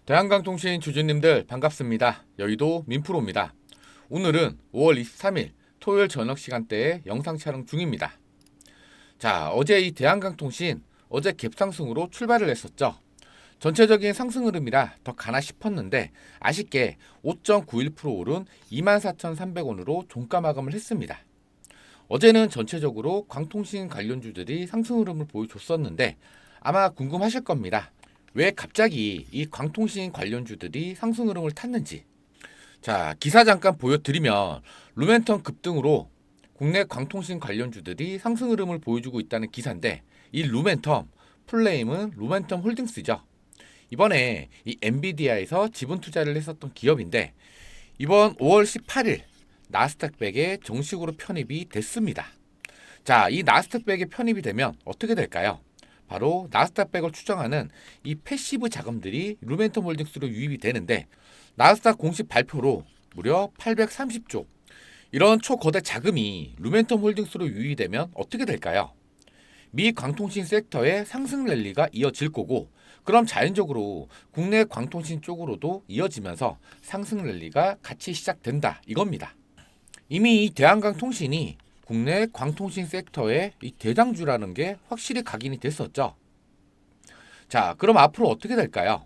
대한강통신 주주님들 반갑습니다. 여의도 민프로입니다. 오늘은 5월 23일 토요일 저녁 시간대에 영상 촬영 중입니다. 자, 어제 이 대한강통신 어제 갭상승으로 출발을 했었죠. 전체적인 상승 흐름이라 더 가나 싶었는데 아쉽게 5.91% 오른 24,300원으로 종가 마감을 했습니다. 어제는 전체적으로 광통신 관련주들이 상승 흐름을 보여줬었는데 아마 궁금하실 겁니다. 왜 갑자기 이 광통신 관련주들이 상승 흐름을 탔는지. 자, 기사 잠깐 보여드리면 루멘텀 급등으로 국내 광통신 관련주들이 상승 흐름을 보여주고 있다는 기사인데, 이 루멘텀, 풀네임은 루멘텀 홀딩스죠. 이번에 이 엔비디아에서 지분 투자를 했었던 기업인데 이번 5월 18일 나스닥백에 정식으로 편입이 됐습니다. 자, 이 나스닥백에 편입이 되면 어떻게 될까요? 바로 나스닥백을 추정하는 이 패시브 자금들이 루멘텀 홀딩스로 유입이 되는데, 나스닥 공식 발표로 무려 830조, 이런 초거대 자금이 루멘텀 홀딩스로 유입이 되면 어떻게 될까요? 미 광통신 섹터의 상승 랠리가 이어질 거고, 그럼 자연적으로 국내 광통신 쪽으로도 이어지면서 상승 랠리가 같이 시작된다 이겁니다. 이미 이 대한강통신이 국내 광통신 섹터의 이 대장주라는 게 확실히 각인이 됐었죠. 자, 그럼 앞으로 어떻게 될까요?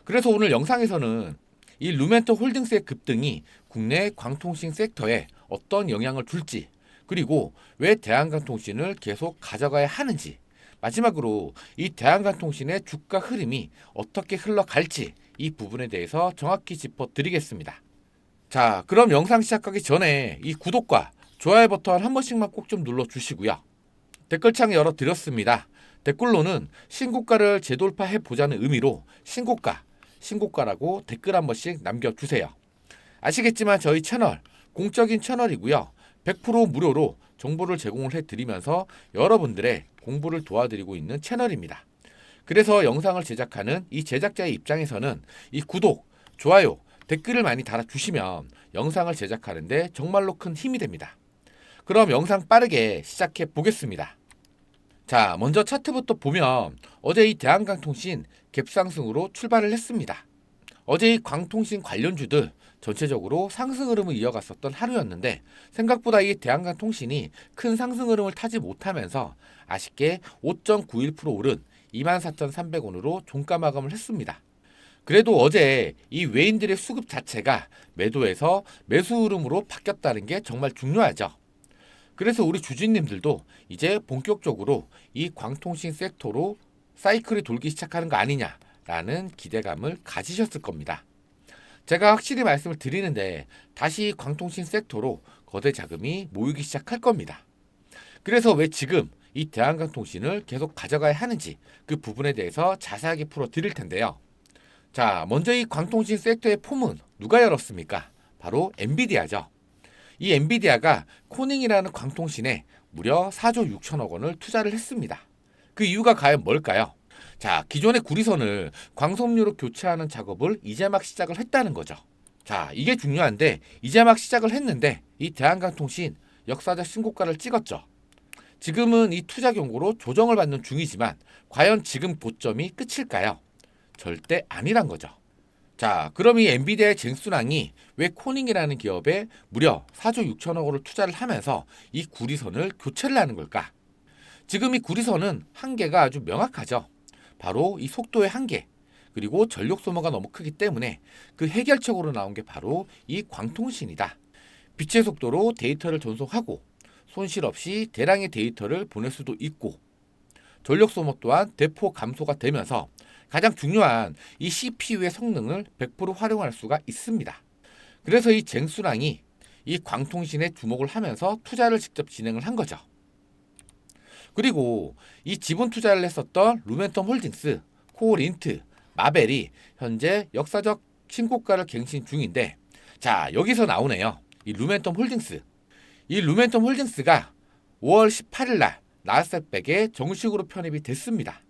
그래서 오늘 영상에서는 이 루멘텀 홀딩스의 급등이 국내 광통신 섹터에 어떤 영향을 줄지, 그리고 왜 대한강통신을 계속 가져가야 하는지, 마지막으로 이 대한강통신의 주가 흐름이 어떻게 흘러갈지 이 부분에 대해서 정확히 짚어드리겠습니다. 자, 그럼 영상 시작하기 전에 이 구독과 좋아요 버튼 한 번씩만 꼭 좀 눌러주시고요. 댓글창 열어드렸습니다. 댓글로는 신고가를 재돌파해 보자는 의미로 신고가라고 댓글 한 번씩 남겨주세요. 아시겠지만 저희 채널 공적인 채널이고요. 100% 무료로 정보를 제공을 해드리면서 여러분들의 공부를 도와드리고 있는 채널입니다. 그래서 영상을 제작하는 이 제작자의 입장에서는 이 구독, 좋아요, 댓글을 많이 달아주시면 영상을 제작하는데 정말로 큰 힘이 됩니다. 그럼 영상 빠르게 시작해 보겠습니다. 자, 먼저 차트부터 보면 어제 이 대한강통신 갭상승으로 출발을 했습니다. 어제 이 광통신 관련주들 전체적으로 상승 흐름을 이어갔었던 하루였는데, 생각보다 이 대한강통신이 큰 상승 흐름을 타지 못하면서 아쉽게 5.91% 오른 24,300원으로 종가 마감을 했습니다. 그래도 어제 이 외인들의 수급 자체가 매도에서 매수 흐름으로 바뀌었다는 게 정말 중요하죠. 그래서 우리 주주님들도 이제 본격적으로 이 광통신 섹터로 사이클이 돌기 시작하는 거 아니냐라는 기대감을 가지셨을 겁니다. 제가 확실히 말씀을 드리는데 다시 광통신 섹터로 거대 자금이 모이기 시작할 겁니다. 그래서 왜 지금 이 대한강통신을 계속 가져가야 하는지 그 부분에 대해서 자세하게 풀어 드릴 텐데요. 자, 먼저 이 광통신 섹터의 폼은 누가 열었습니까? 바로 엔비디아죠. 이 엔비디아가 코닝이라는 광통신에 무려 4조 6천억 원을 투자를 했습니다. 그 이유가 과연 뭘까요? 자, 기존의 구리선을 광섬유로 교체하는 작업을 이제 막 시작을 했다는 거죠. 자, 이게 중요한데 이제 막 시작을 했는데 이 대한강통신 역사적 신고가를 찍었죠. 지금은 이 투자 경고로 조정을 받는 중이지만 과연 지금 고점이 끝일까요? 절대 아니란 거죠. 자, 그럼 이 엔비디아의 쟁순항이 왜 코닝이라는 기업에 무려 4조 6천억 원을 투자를 하면서 이 구리선을 교체를 하는 걸까? 지금 이 구리선은 한계가 아주 명확하죠. 바로 이 속도의 한계, 그리고 전력 소모가 너무 크기 때문에 그 해결책으로 나온 게 바로 이 광통신이다. 빛의 속도로 데이터를 전송하고 손실 없이 대량의 데이터를 보낼 수도 있고, 전력 소모 또한 대폭 감소가 되면서 가장 중요한 이 CPU의 성능을 100% 활용할 수가 있습니다. 그래서 이 쟁순항이 이 광통신에 주목을 하면서 투자를 직접 진행을 한 거죠. 그리고 이 지분 투자를 했었던 루멘텀 홀딩스, 코올인트, 마벨이 현재 역사적 신고가를 갱신 중인데, 자, 여기서 나오네요. 이 루멘텀 홀딩스. 이 루멘텀 홀딩스가 5월 18일 날 나스닥백에 정식으로 편입이 됐습니다.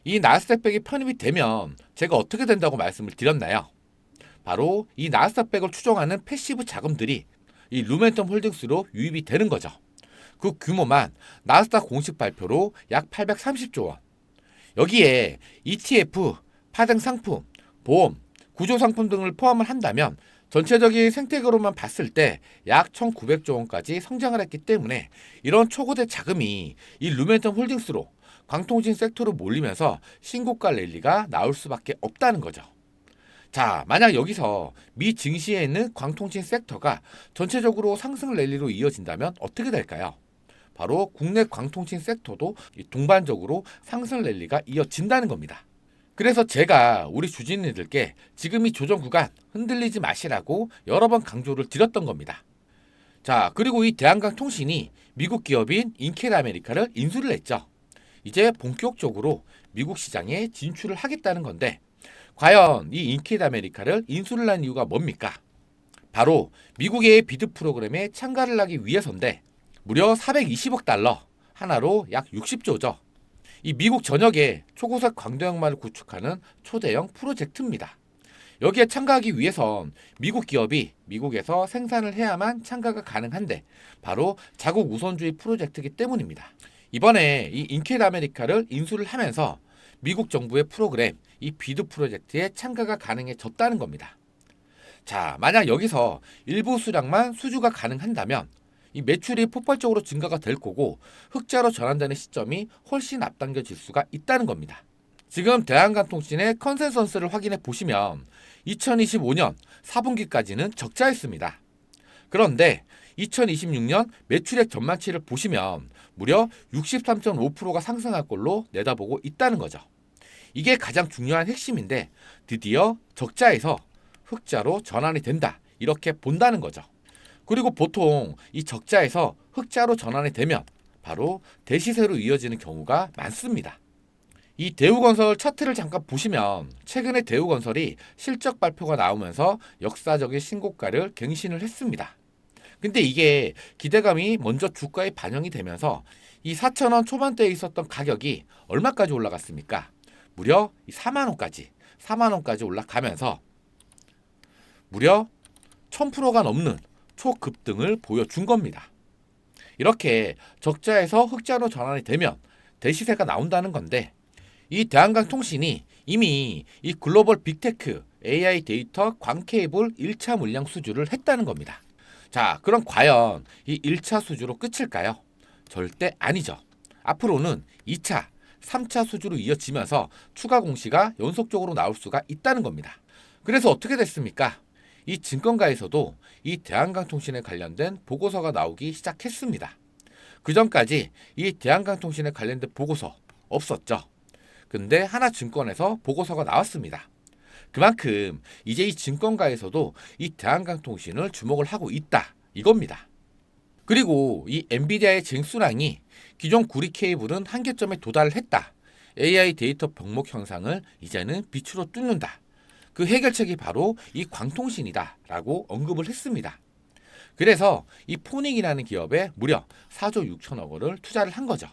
이 나스닥백이 편입이 되면 제가 어떻게 된다고 말씀을 드렸나요? 바로 이 나스닥백을 추종하는 패시브 자금들이 이 루멘텀 홀딩스로 유입이 되는 거죠. 그 규모만 나스닥 공식 발표로 약 830조 원. 여기에 ETF, 파생 상품, 보험, 구조상품 등을 포함을 한다면 전체적인 생태계로만 봤을 때 약 1,900조 원까지 성장을 했기 때문에 이런 초거대 자금이 이 루멘텀 홀딩스로 광통신 섹터로 몰리면서 신고가 랠리가 나올 수밖에 없다는 거죠. 자, 만약 여기서 미 증시에 있는 광통신 섹터가 전체적으로 상승 랠리로 이어진다면 어떻게 될까요? 바로 국내 광통신 섹터도 동반적으로 상승 랠리가 이어진다는 겁니다. 그래서 제가 우리 주주님들께 지금 이 조정 구간 흔들리지 마시라고 여러 번 강조를 드렸던 겁니다. 자, 그리고 이 대한강통신이 미국 기업인 인켈 아메리카를 인수를 했죠. 이제 본격적으로 미국 시장에 진출을 하겠다는 건데 과연 이 인켈 아메리카를 인수를 한 이유가 뭡니까? 바로 미국의 비드 프로그램에 참가를 하기 위해서인데 무려 420억 달러, 하나로 약 60조죠. 이 미국 전역에 초고속 광대역만을 구축하는 초대형 프로젝트입니다. 여기에 참가하기 위해선 미국 기업이 미국에서 생산을 해야만 참가가 가능한데 바로 자국 우선주의 프로젝트이기 때문입니다. 이번에 이 인켈 아메리카를 인수를 하면서 미국 정부의 프로그램 이 비드 프로젝트에 참가가 가능해졌다는 겁니다. 자, 만약 여기서 일부 수량만 수주가 가능한다면 이 매출이 폭발적으로 증가가 될 거고 흑자로 전환되는 시점이 훨씬 앞당겨질 수가 있다는 겁니다. 지금 대한강통신의 컨센서스를 확인해 보시면 2025년 4분기까지는 적자였습니다. 그런데 2026년 매출액 전망치를 보시면 무려 63.5%가 상승할 걸로 내다보고 있다는 거죠. 이게 가장 중요한 핵심인데 드디어 적자에서 흑자로 전환이 된다. 이렇게 본다는 거죠. 그리고 보통 이 적자에서 흑자로 전환이 되면 바로 대시세로 이어지는 경우가 많습니다. 이 대우건설 차트를 잠깐 보시면 최근에 대우건설이 실적 발표가 나오면서 역사적인 신고가를 갱신을 했습니다. 근데 이게 기대감이 먼저 주가에 반영이 되면서 이 4,000원 초반대에 있었던 가격이 얼마까지 올라갔습니까? 무려 4만 원까지 올라가면서 무려 1000%가 넘는 초급등을 보여준 겁니다. 이렇게 적자에서 흑자로 전환이 되면 대시세가 나온다는 건데 이 대한강통신이 이미 이 글로벌 빅테크 AI 데이터 광케이블 1차 물량 수주를 했다는 겁니다. 자, 그럼 과연 이 1차 수주로 끝일까요? 절대 아니죠. 앞으로는 2차, 3차 수주로 이어지면서 추가 공시가 연속적으로 나올 수가 있다는 겁니다. 그래서 어떻게 됐습니까? 이 증권가에서도 이 대한강통신에 관련된 보고서가 나오기 시작했습니다. 그 전까지 이 대한강통신에 관련된 보고서 없었죠. 근데 하나증권에서 보고서가 나왔습니다. 그만큼 이제 이 증권가에서도 이 대한강통신을 주목을 하고 있다. 이겁니다. 그리고 이 엔비디아의 쟁수량이 기존 구리 케이블은 한계점에 도달을 했다. AI 데이터 병목 현상을 이제는 빛으로 뚫는다. 그 해결책이 바로 이 광통신이다 라고 언급을 했습니다. 그래서 이 포닉이라는 기업에 무려 4조 6천억 원을 투자를 한 거죠.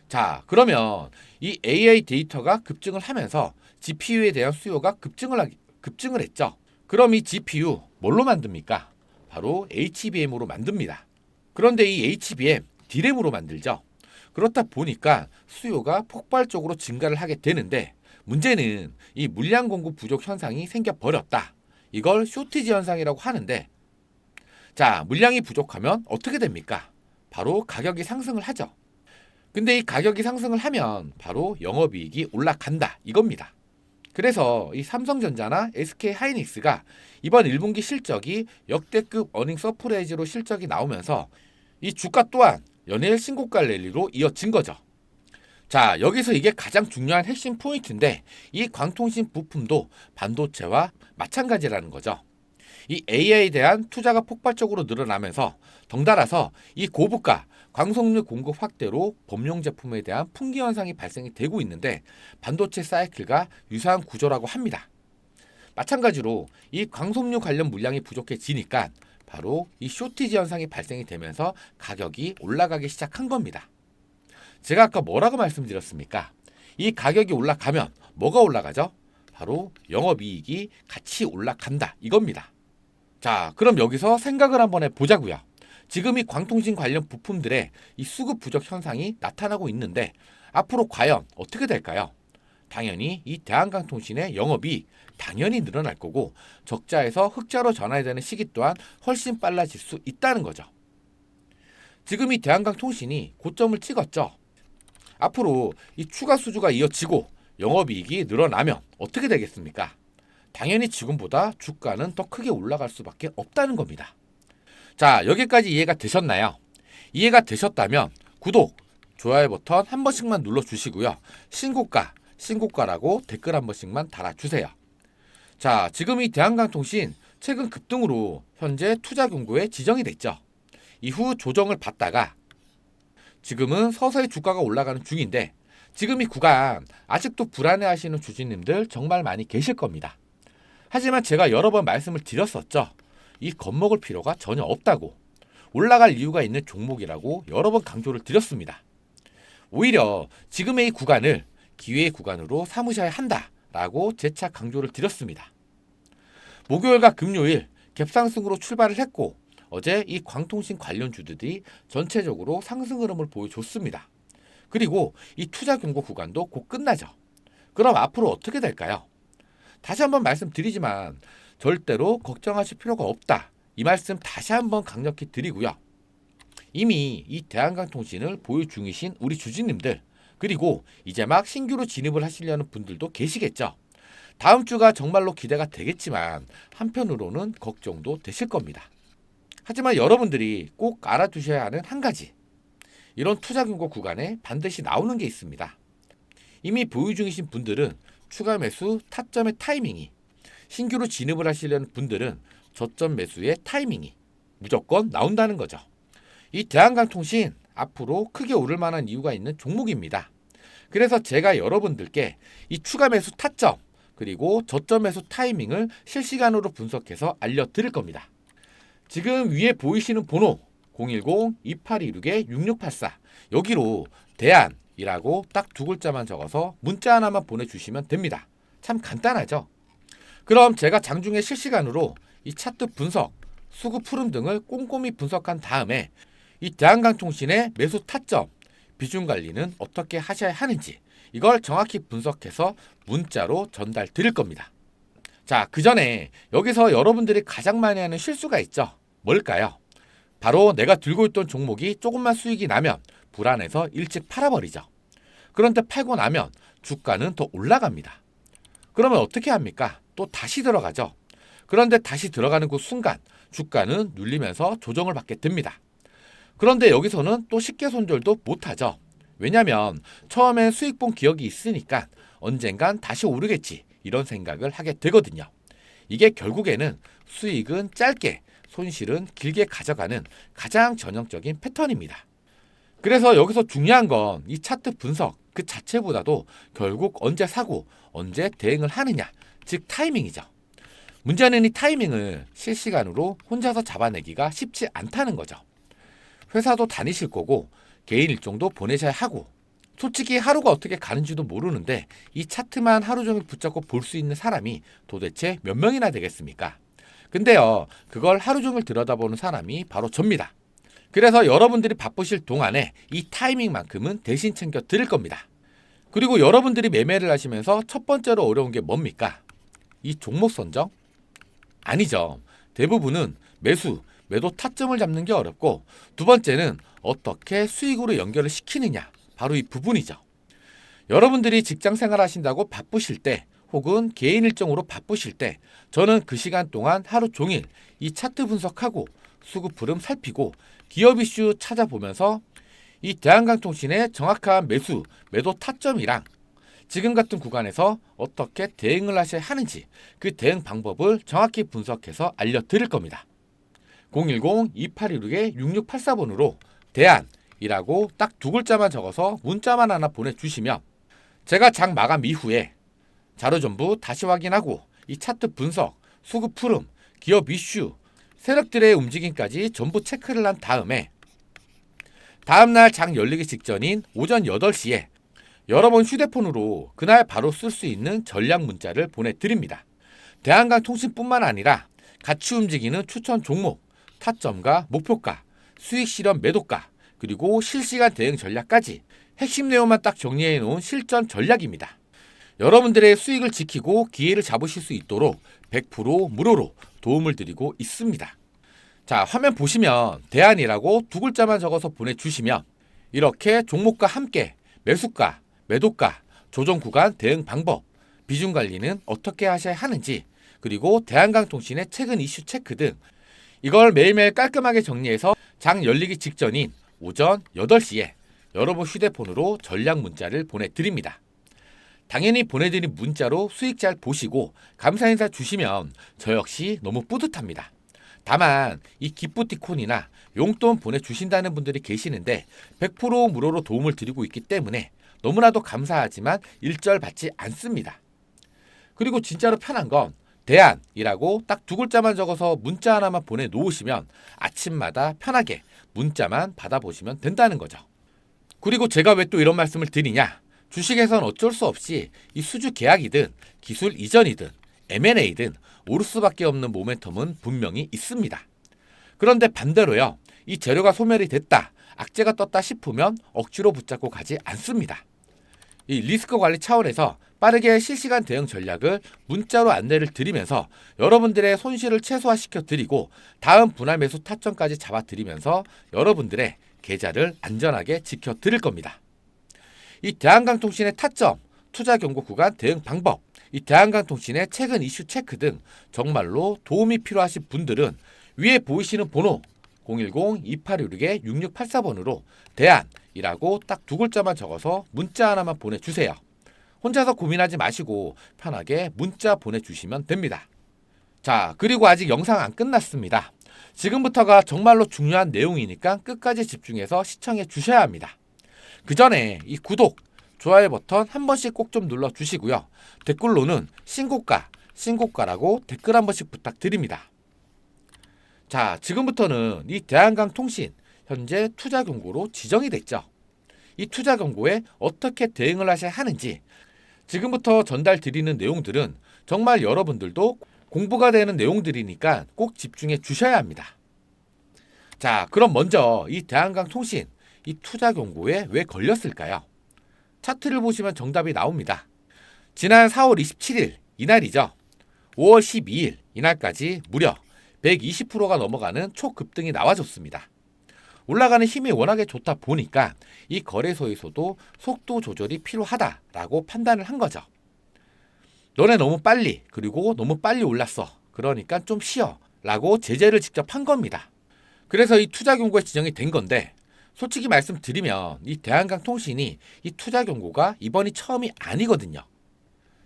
자, 그러면 이 AI 데이터가 급증을 하면서 GPU에 대한 수요가 급증을 했죠. 그럼 이 GPU 뭘로 만듭니까? 바로 HBM으로 만듭니다. 그런데 이 HBM D램으로 만들죠. 그렇다 보니까 수요가 폭발적으로 증가를 하게 되는데 문제는 이 물량 공급 부족 현상이 생겨버렸다. 이걸 쇼티지 현상이라고 하는데 자, 물량이 부족하면 어떻게 됩니까? 바로 가격이 상승을 하죠. 근데 이 가격이 상승을 하면 바로 영업이익이 올라간다. 이겁니다. 그래서 이 삼성전자나 SK하이닉스가 이번 1분기 실적이 역대급 어닝 서프라이즈로 실적이 나오면서 이 주가 또한 연일 신고가 랠리로 이어진 거죠. 자, 여기서 이게 가장 중요한 핵심 포인트인데 이 광통신 부품도 반도체와 마찬가지라는 거죠. 이 AI에 대한 투자가 폭발적으로 늘어나면서 덩달아서 이 고부가 광석류 공급 확대로 범용 제품에 대한 풍기 현상이 발생이 되고 있는데 반도체 사이클과 유사한 구조라고 합니다. 마찬가지로 이 광석류 관련 물량이 부족해지니까 바로 이 쇼티지 현상이 발생이 되면서 가격이 올라가기 시작한 겁니다. 제가 아까 뭐라고 말씀드렸습니까? 이 가격이 올라가면 뭐가 올라가죠? 바로 영업이익이 같이 올라간다. 이겁니다. 자, 그럼 여기서 생각을 한번 해보자고요. 지금 이 광통신 관련 부품들의 이 수급 부족 현상이 나타나고 있는데 앞으로 과연 어떻게 될까요? 당연히 이 대한강통신의 영업이익 당연히 늘어날 거고 적자에서 흑자로 전환이 되는 시기 또한 훨씬 빨라질 수 있다는 거죠. 지금 이 대한강통신이 고점을 찍었죠. 앞으로 이 추가 수주가 이어지고 영업이익이 늘어나면 어떻게 되겠습니까? 당연히 지금보다 주가는 더 크게 올라갈 수밖에 없다는 겁니다. 자, 여기까지 이해가 되셨나요? 이해가 되셨다면 구독, 좋아요 버튼 한 번씩만 눌러주시고요. 신고가라고 댓글 한 번씩만 달아주세요. 자, 지금 이 대한강통신 최근 급등으로 현재 투자 경고에 지정이 됐죠. 이후 조정을 받다가 지금은 서서히 주가가 올라가는 중인데 지금 이 구간 아직도 불안해하시는 주주님들 정말 많이 계실 겁니다. 하지만 제가 여러 번 말씀을 드렸었죠. 이 겁먹을 필요가 전혀 없다고. 올라갈 이유가 있는 종목이라고 여러 번 강조를 드렸습니다. 오히려 지금의 이 구간을 기회의 구간으로 삼으셔야 한다라고 재차 강조를 드렸습니다. 목요일과 금요일 갭상승으로 출발을 했고 어제 이 광통신 관련주들이 전체적으로 상승 흐름을 보여줬습니다. 그리고 이 투자 경고 구간도 곧 끝나죠. 그럼 앞으로 어떻게 될까요? 다시 한번 말씀드리지만 절대로 걱정하실 필요가 없다. 이 말씀 다시 한번 강력히 드리고요. 이미 이 대한강통신을 보유 중이신 우리 주주님들 그리고 이제 막 신규로 진입을 하시려는 분들도 계시겠죠. 다음 주가 정말로 기대가 되겠지만 한편으로는 걱정도 되실 겁니다. 하지만 여러분들이 꼭 알아두셔야 하는 한 가지, 이런 투자 경고 구간에 반드시 나오는 게 있습니다. 이미 보유 중이신 분들은 추가 매수 타점의 타이밍이, 신규로 진입을 하시려는 분들은 저점 매수의 타이밍이 무조건 나온다는 거죠. 이 대한강통신 앞으로 크게 오를 만한 이유가 있는 종목입니다. 그래서 제가 여러분들께 이 추가 매수 타점 그리고 저점 매수 타이밍을 실시간으로 분석해서 알려드릴 겁니다. 지금 위에 보이시는 번호 010-2826-6684 여기로 대안이라고 딱 두 글자만 적어서 문자 하나만 보내주시면 됩니다. 참 간단하죠? 그럼 제가 장중에 실시간으로 이 차트 분석, 수급 흐름 등을 꼼꼼히 분석한 다음에 이 대한강통신의 매수 타점, 비중 관리는 어떻게 하셔야 하는지 이걸 정확히 분석해서 문자로 전달 드릴 겁니다. 자, 그 전에 여기서 여러분들이 가장 많이 하는 실수가 있죠. 뭘까요? 바로 내가 들고 있던 종목이 조금만 수익이 나면 불안해서 일찍 팔아버리죠. 그런데 팔고 나면 주가는 더 올라갑니다. 그러면 어떻게 합니까? 또 다시 들어가죠. 그런데 다시 들어가는 그 순간 주가는 눌리면서 조정을 받게 됩니다. 그런데 여기서는 또 쉽게 손절도 못하죠. 왜냐하면 처음엔 수익 본 기억이 있으니까 언젠간 다시 오르겠지 이런 생각을 하게 되거든요. 이게 결국에는 수익은 짧게 손실은 길게 가져가는 가장 전형적인 패턴입니다. 그래서 여기서 중요한 건 이 차트 분석 그 자체보다도 결국 언제 사고 언제 대응을 하느냐, 즉 타이밍이죠. 문제는 이 타이밍을 실시간으로 혼자서 잡아내기가 쉽지 않다는 거죠. 회사도 다니실 거고 개인 일정도 보내셔야 하고 솔직히 하루가 어떻게 가는지도 모르는데 이 차트만 하루 종일 붙잡고 볼 수 있는 사람이 도대체 몇 명이나 되겠습니까? 근데요, 그걸 하루 종일 들여다보는 사람이 바로 접니다. 그래서 여러분들이 바쁘실 동안에 이 타이밍만큼은 대신 챙겨 드릴 겁니다. 그리고 여러분들이 매매를 하시면서 첫 번째로 어려운 게 뭡니까? 이 종목 선정? 아니죠. 대부분은 매도 타점을 잡는 게 어렵고 두 번째는 어떻게 수익으로 연결을 시키느냐. 바로 이 부분이죠. 여러분들이 직장 생활 하신다고 바쁘실 때 혹은 개인 일정으로 바쁘실 때 저는 그 시간 동안 하루 종일 이 차트 분석하고 수급 흐름 살피고 기업 이슈 찾아보면서 이 대한강통신의 정확한 매도 타점이랑 지금 같은 구간에서 어떻게 대응을 하셔야 하는지 그 대응 방법을 정확히 분석해서 알려드릴 겁니다. 010-2816-6684번으로 대안이라고 딱 두 글자만 적어서 문자만 하나 보내주시면 제가 장 마감 이후에 자료 전부 다시 확인하고 이 차트 분석, 수급 흐름, 기업 이슈, 세력들의 움직임까지 전부 체크를 한 다음에 다음날 장 열리기 직전인 오전 8시에 여러분 휴대폰으로 그날 바로 쓸 수 있는 전략 문자를 보내드립니다. 대한강통신뿐만 아니라 같이 움직이는 추천 종목, 타점과 목표가, 수익 실현 매도가, 그리고 실시간 대응 전략까지 핵심 내용만 딱 정리해 놓은 실전 전략입니다. 여러분들의 수익을 지키고 기회를 잡으실 수 있도록 100% 무료로 도움을 드리고 있습니다. 자, 화면 보시면 대안이라고 두 글자만 적어서 보내주시면 이렇게 종목과 함께 매수가, 매도가, 조정 구간 대응 방법, 비중 관리는 어떻게 하셔야 하는지, 그리고 대한강통신의 최근 이슈 체크 등 이걸 매일매일 깔끔하게 정리해서 장 열리기 직전인 오전 8시에 여러분 휴대폰으로 전략 문자를 보내드립니다. 당연히 보내드린 문자로 수익 잘 보시고 감사 인사 주시면 저 역시 너무 뿌듯합니다. 다만 이 기프티콘이나 용돈 보내주신다는 분들이 계시는데 100% 무료로 도움을 드리고 있기 때문에 너무나도 감사하지만 일절 받지 않습니다. 그리고 진짜로 편한 건 대안이라고 딱 두 글자만 적어서 문자 하나만 보내놓으시면 아침마다 편하게 문자만 받아보시면 된다는 거죠. 그리고 제가 왜 또 이런 말씀을 드리냐? 주식에선 어쩔 수 없이 이 수주 계약이든 기술 이전이든 M&A든 오를 수밖에 없는 모멘텀은 분명히 있습니다. 그런데 반대로요. 이 재료가 소멸이 됐다, 악재가 떴다 싶으면 억지로 붙잡고 가지 않습니다. 이 리스크 관리 차원에서 빠르게 실시간 대응 전략을 문자로 안내를 드리면서 여러분들의 손실을 최소화시켜 드리고 다음 분할 매수 타점까지 잡아 드리면서 여러분들의 계좌를 안전하게 지켜 드릴 겁니다. 이 대한강통신의 타점, 투자 경고 구간 대응 방법, 이 대한강통신의 최근 이슈 체크 등 정말로 도움이 필요하신 분들은 위에 보이시는 번호 010-2816-6684번으로 대안이라고 딱 두 글자만 적어서 문자 하나만 보내주세요. 혼자서 고민하지 마시고 편하게 문자 보내주시면 됩니다. 자, 그리고 아직 영상 안 끝났습니다. 지금부터가 정말로 중요한 내용이니까 끝까지 집중해서 시청해 주셔야 합니다. 그 전에 이 구독, 좋아요 버튼 한 번씩 꼭 좀 눌러주시고요. 댓글로는 신고가라고 댓글 한 번씩 부탁드립니다. 자, 지금부터는 이 대한강통신 현재 투자 경고로 지정이 됐죠. 이 투자 경고에 어떻게 대응을 하셔야 하는지 지금부터 전달 드리는 내용들은 정말 여러분들도 공부가 되는 내용들이니까 꼭 집중해 주셔야 합니다. 자, 그럼 먼저 이 대한강통신 이 투자 경고에 왜 걸렸을까요? 차트를 보시면 정답이 나옵니다. 지난 4월 27일 이날이죠. 5월 12일 이날까지 무려 120%가 넘어가는 초급등이 나와줬습니다. 올라가는 힘이 워낙에 좋다 보니까 이 거래소에서도 속도 조절이 필요하다라고 판단을 한 거죠. 너네 너무 빨리, 그리고 너무 빨리 올랐어. 그러니까 좀 쉬어 라고 제재를 직접 한 겁니다. 그래서 이 투자 경고에 지정이 된 건데 솔직히 말씀드리면 이 대한강통신이 이 투자 경고가 이번이 처음이 아니거든요.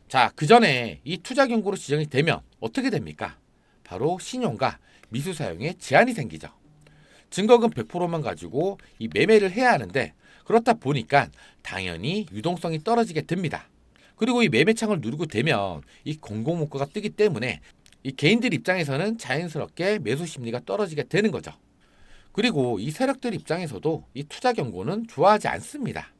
자, 그 전에 이 투자 경고로 지정이 되면 어떻게 됩니까? 바로 신용과 미수 사용에 제한이 생기죠. 증거금 100%만 가지고 이 매매를 해야 하는데 그렇다 보니까 당연히 유동성이 떨어지게 됩니다. 그리고 이 매매창을 누르고 되면 이 공공문구가 뜨기 때문에 이 개인들 입장에서는 자연스럽게 매수 심리가 떨어지게 되는 거죠. 그리고 이 세력들 입장에서도 이 투자 경고는 좋아하지 않습니다.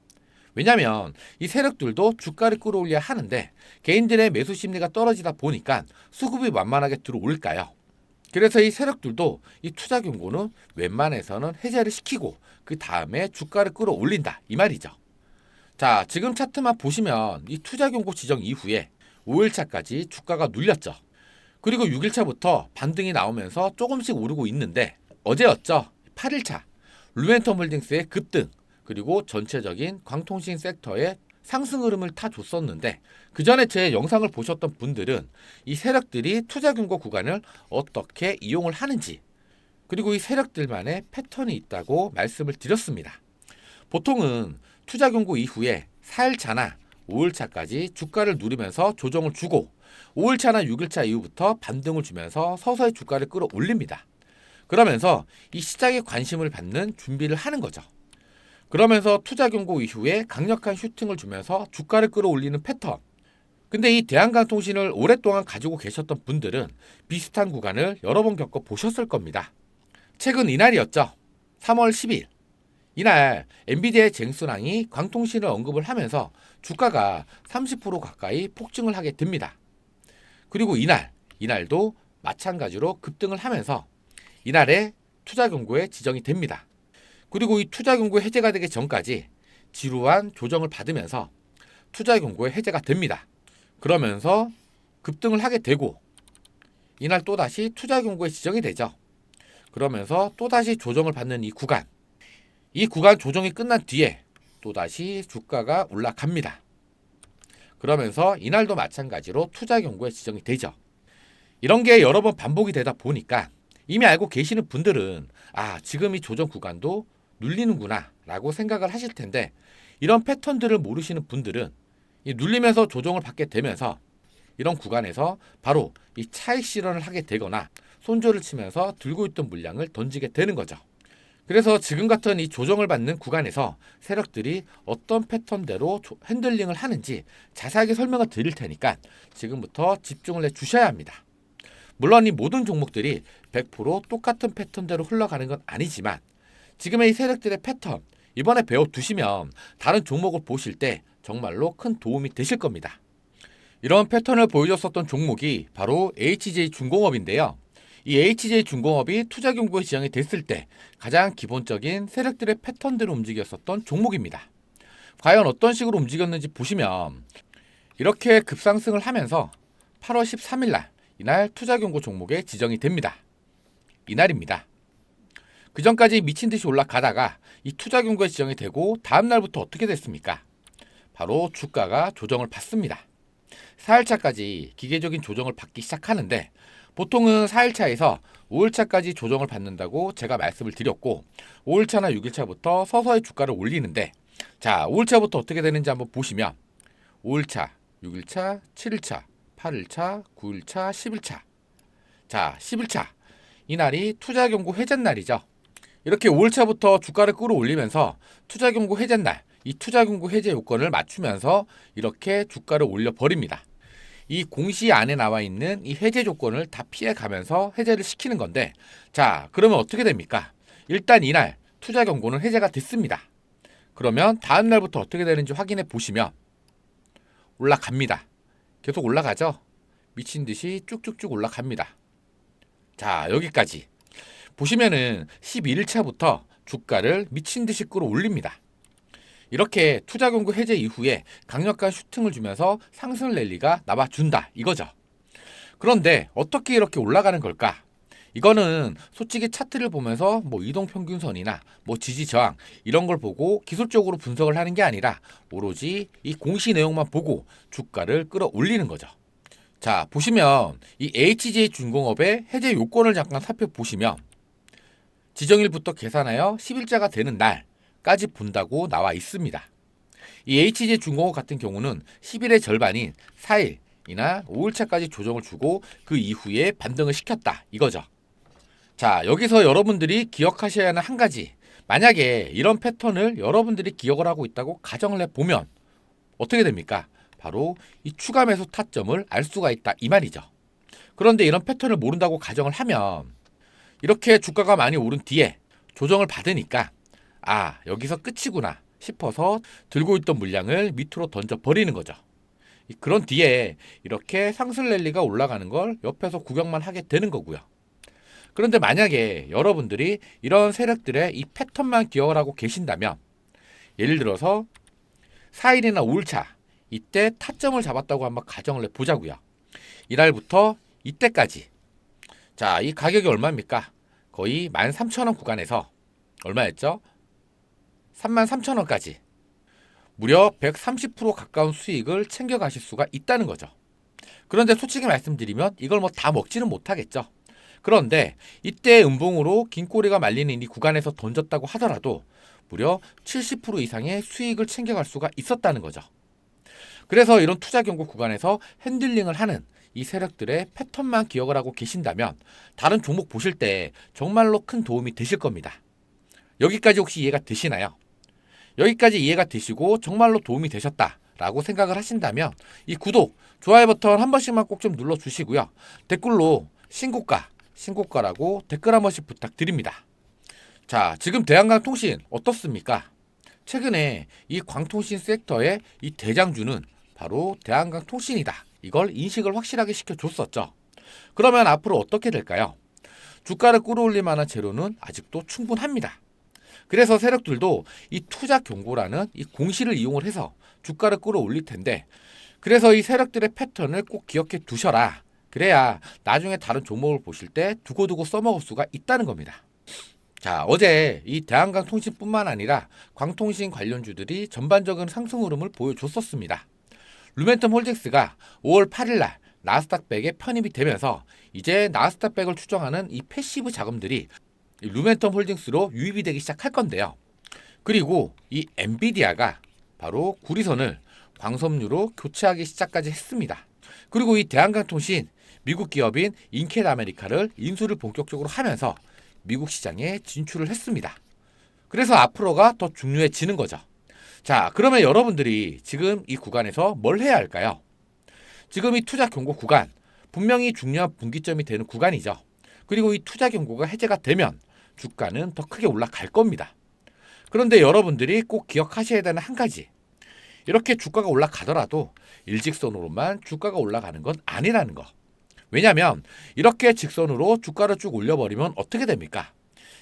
왜냐하면 이 세력들도 주가를 끌어올려야 하는데 개인들의 매수 심리가 떨어지다 보니까 수급이 만만하게 들어올까요? 그래서 이 세력들도 이 투자 경고는 웬만해서는 해제를 시키고 그 다음에 주가를 끌어올린다 이 말이죠. 자, 지금 차트만 보시면 이 투자 경고 지정 이후에 5일차까지 주가가 눌렸죠. 그리고 6일차부터 반등이 나오면서 조금씩 오르고 있는데 어제였죠. 8일차 루멘텀홀딩스의 급등, 그리고 전체적인 광통신 섹터의 상승 흐름을 타줬었는데 그 전에 제 영상을 보셨던 분들은 이 세력들이 투자 경고 구간을 어떻게 이용을 하는지, 그리고 이 세력들만의 패턴이 있다고 말씀을 드렸습니다. 보통은 투자 경고 이후에 4일차나 5일차까지 주가를 누르면서 조정을 주고 5일차나 6일차 이후부터 반등을 주면서 서서히 주가를 끌어올립니다. 그러면서 이 시장에 관심을 받는 준비를 하는 거죠. 그러면서 투자 경고 이후에 강력한 슈팅을 주면서 주가를 끌어올리는 패턴. 근데 이 대한강통신을 오랫동안 가지고 계셨던 분들은 비슷한 구간을 여러 번 겪어 보셨을 겁니다. 최근 이날이었죠. 3월 10일. 이날 엔비디아의 쟁순왕이 광통신을 언급을 하면서 주가가 30% 가까이 폭증을 하게 됩니다. 그리고 이날도 마찬가지로 급등을 하면서 이날에 투자 경고에 지정이 됩니다. 그리고 이 투자 경고 해제가 되기 전까지 지루한 조정을 받으면서 투자 경고에 해제가 됩니다. 그러면서 급등을 하게 되고 이날 또다시 투자 경고에 지정이 되죠. 그러면서 또다시 조정을 받는 이 구간 조정이 끝난 뒤에 또다시 주가가 올라갑니다. 그러면서 이날도 마찬가지로 투자 경고에 지정이 되죠. 이런 게 여러 번 반복이 되다 보니까 이미 알고 계시는 분들은 지금 이 조정 구간도 눌리는구나 라고 생각을 하실 텐데, 이런 패턴들을 모르시는 분들은 이 눌리면서 조정을 받게 되면서 이런 구간에서 바로 이 차익 실현을 하게 되거나 손절을 치면서 들고 있던 물량을 던지게 되는 거죠. 그래서 지금 같은 이 조정을 받는 구간에서 세력들이 어떤 패턴대로 핸들링을 하는지 자세하게 설명을 드릴 테니까 지금부터 집중을 해 주셔야 합니다. 물론 이 모든 종목들이 100% 똑같은 패턴대로 흘러가는 건 아니지만 지금의 이 세력들의 패턴 이번에 배워두시면 다른 종목을 보실 때 정말로 큰 도움이 되실 겁니다. 이런 패턴을 보여줬었던 종목이 바로 HJ중공업인데요. 이 HJ중공업이 투자 경고에 지정이 됐을 때 가장 기본적인 세력들의 패턴대로 움직였었던 종목입니다. 과연 어떤 식으로 움직였는지 보시면 이렇게 급상승을 하면서 8월 13일 날 이날 투자 경고 종목에 지정이 됩니다. 이날입니다. 그 전까지 미친 듯이 올라가다가 이 투자 경고에 지정이 되고 다음 날부터 어떻게 됐습니까? 바로 주가가 조정을 받습니다. 4일차까지 기계적인 조정을 받기 시작하는데 보통은 4일차에서 5일차까지 조정을 받는다고 제가 말씀을 드렸고 5일차나 6일차부터 서서히 주가를 올리는데, 자 5일차부터 어떻게 되는지 한번 보시면 5일차, 6일차, 7일차, 8일차, 9일차, 10일차. 자 10일차 이날이 투자 경고 해제 날이죠. 이렇게 5일차부터 주가를 끌어올리면서 투자 경고 해제 날 이 투자 경고 해제 요건을 맞추면서 이렇게 주가를 올려버립니다. 이 공시 안에 나와 있는 이 해제 조건을 다 피해가면서 해제를 시키는 건데, 자 그러면 어떻게 됩니까? 일단 이날 투자 경고는 해제가 됐습니다. 그러면 다음 날부터 어떻게 되는지 확인해 보시면 올라갑니다. 계속 올라가죠? 미친 듯이 쭉쭉쭉 올라갑니다. 자 여기까지 보시면은 11일차부터 주가를 미친 듯이 끌어올립니다. 이렇게 투자 경고 해제 이후에 강력한 슈팅을 주면서 상승 랠리가 나와준다 이거죠. 그런데 어떻게 이렇게 올라가는 걸까? 이거는 솔직히 차트를 보면서 이동평균선이나 지지 저항 이런 걸 보고 기술적으로 분석을 하는 게 아니라 오로지 이 공시 내용만 보고 주가를 끌어올리는 거죠. 자 보시면 이 HJ중공업의 해제 요건을 잠깐 살펴보시면 지정일부터 계산하여 10일자가 되는 날까지 본다고 나와 있습니다. 이 HJ중공업 같은 경우는 10일의 절반인 4일이나 5일차까지 조정을 주고 그 이후에 반등을 시켰다 이거죠. 자 여기서 여러분들이 기억하셔야 하는 한 가지, 만약에 이런 패턴을 여러분들이 기억을 하고 있다고 가정을 해보면 어떻게 됩니까? 바로 이 추가 매수 타점을 알 수가 있다 이 말이죠. 그런데 이런 패턴을 모른다고 가정을 하면 이렇게 주가가 많이 오른 뒤에 조정을 받으니까 여기서 끝이구나 싶어서 들고 있던 물량을 밑으로 던져버리는 거죠. 그런 뒤에 이렇게 상승 랠리가 올라가는 걸 옆에서 구경만 하게 되는 거고요. 그런데 만약에 여러분들이 이런 세력들의 이 패턴만 기억을 하고 계신다면, 예를 들어서 4일이나 5일차 이때 타점을 잡았다고 한번 가정을 해보자고요. 이날부터 이때까지 자, 이 가격이 얼마입니까? 거의 13,000원 구간에서 얼마였죠? 33,000원까지 무려 130% 가까운 수익을 챙겨가실 수가 있다는 거죠. 그런데 솔직히 말씀드리면 이걸 다 먹지는 못하겠죠. 그런데 이때 음봉으로 긴 꼬리가 말리는 이 구간에서 던졌다고 하더라도 무려 70% 이상의 수익을 챙겨갈 수가 있었다는 거죠. 그래서 이런 투자 경고 구간에서 핸들링을 하는 이 세력들의 패턴만 기억을 하고 계신다면 다른 종목 보실 때 정말로 큰 도움이 되실 겁니다. 여기까지 혹시 이해가 되시나요? 여기까지 이해가 되시고 정말로 도움이 되셨다라고 생각을 하신다면 이 구독, 좋아요 버튼 한 번씩만 꼭 좀 눌러주시고요. 댓글로 신고가라고 댓글 한 번씩 부탁드립니다. 자, 지금 대한강통신 어떻습니까? 최근에 이 광통신 섹터의 이 대장주는 바로 대한강통신이다. 이걸 인식을 확실하게 시켜줬었죠. 그러면 앞으로 어떻게 될까요? 주가를 끌어올릴 만한 재료는 아직도 충분합니다. 그래서 세력들도 이 투자 경고라는 이 공시를 이용을 해서 주가를 끌어올릴 텐데, 그래서 이 세력들의 패턴을 꼭 기억해 두셔라. 그래야 나중에 다른 종목을 보실 때 두고두고 써먹을 수가 있다는 겁니다. 자, 어제 이 대한강통신뿐만 아니라 광통신 관련주들이 전반적인 상승 흐름을 보여줬었습니다. 루멘텀 홀딩스가 5월 8일 날 나스닥 100에 편입이 되면서 이제 나스닥 100을 추정하는 이 패시브 자금들이 이 루멘텀 홀딩스로 유입이 되기 시작할 건데요. 그리고 이 엔비디아가 바로 구리선을 광섬유로 교체하기 시작까지 했습니다. 그리고 이 대한강통신 미국 기업인 인켈 아메리카를 인수를 본격적으로 하면서 미국 시장에 진출을 했습니다. 그래서 앞으로가 더 중요해지는 거죠. 자, 그러면 여러분들이 지금 이 구간에서 뭘 해야 할까요? 지금 이 투자 경고 구간, 분명히 중요한 분기점이 되는 구간이죠. 그리고 이 투자 경고가 해제가 되면 주가는 더 크게 올라갈 겁니다. 그런데 여러분들이 꼭 기억하셔야 되는 한 가지, 이렇게 주가가 올라가더라도 일직선으로만 주가가 올라가는 건 아니라는 거. 왜냐하면 이렇게 직선으로 주가를 쭉 올려버리면 어떻게 됩니까?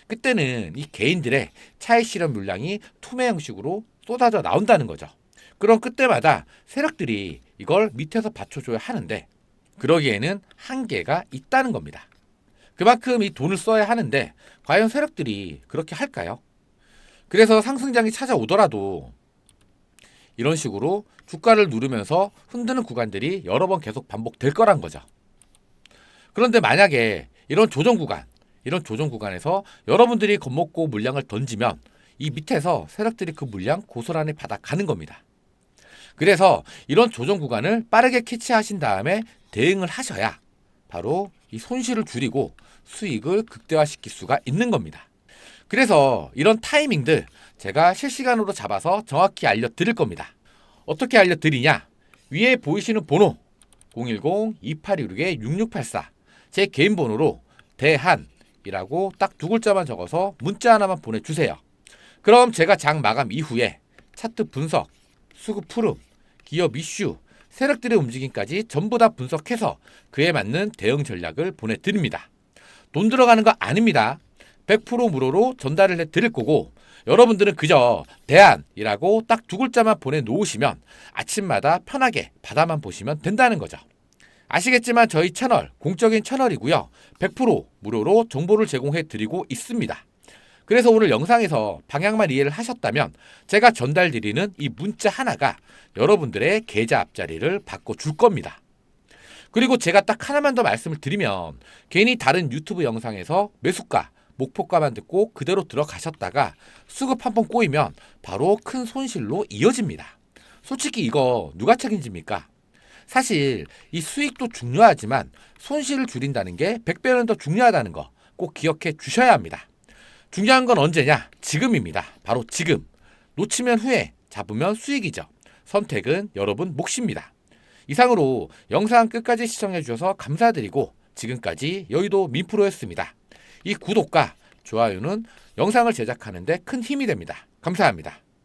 그때는 이 개인들의 차익 실현 물량이 투매 형식으로 쏟아져 나온다는 거죠. 그럼 그때마다 세력들이 이걸 밑에서 받쳐줘야 하는데 그러기에는 한계가 있다는 겁니다. 그만큼 이 돈을 써야 하는데 과연 세력들이 그렇게 할까요? 그래서 상승장이 찾아오더라도 이런 식으로 주가를 누르면서 흔드는 구간들이 여러 번 계속 반복될 거란 거죠. 그런데 만약에 이런 조정 구간에서 여러분들이 겁먹고 물량을 던지면 이 밑에서 세력들이 그 물량 고스란히 받아가는 겁니다. 그래서 이런 조정 구간을 빠르게 캐치하신 다음에 대응을 하셔야 바로 이 손실을 줄이고 수익을 극대화시킬 수가 있는 겁니다. 그래서 이런 타이밍들 제가 실시간으로 잡아서 정확히 알려드릴 겁니다. 어떻게 알려드리냐? 위에 보이시는 번호 010-2816-6684 제 개인 번호로 대한이라고 딱 두 글자만 적어서 문자 하나만 보내주세요. 그럼 제가 장 마감 이후에 차트 분석, 수급 푸름, 기업 이슈, 세력들의 움직임까지 전부 다 분석해서 그에 맞는 대응 전략을 보내드립니다. 돈 들어가는 거 아닙니다. 100% 무료로 전달을 해드릴 거고 여러분들은 그저 대안이라고 딱 두 글자만 보내놓으시면 아침마다 편하게 받아만 보시면 된다는 거죠. 아시겠지만 저희 채널 공적인 채널이고요. 100% 무료로 정보를 제공해드리고 있습니다. 그래서 오늘 영상에서 방향만 이해를 하셨다면 제가 전달드리는 이 문자 하나가 여러분들의 계좌 앞자리를 바꿔줄 겁니다. 그리고 제가 딱 하나만 더 말씀을 드리면 괜히 다른 유튜브 영상에서 매수가, 목표가만 듣고 그대로 들어가셨다가 수급 한번 꼬이면 바로 큰 손실로 이어집니다. 솔직히 이거 누가 책임집니까? 사실 이 수익도 중요하지만 손실을 줄인다는 게 100배는 더 중요하다는 거 꼭 기억해 주셔야 합니다. 중요한 건 언제냐? 지금입니다. 바로 지금. 놓치면 후회, 잡으면 수익이죠. 선택은 여러분 몫입니다. 이상으로 영상 끝까지 시청해 주셔서 감사드리고 지금까지 여의도 민프로였습니다. 이 구독과 좋아요는 영상을 제작하는 데 큰 힘이 됩니다. 감사합니다.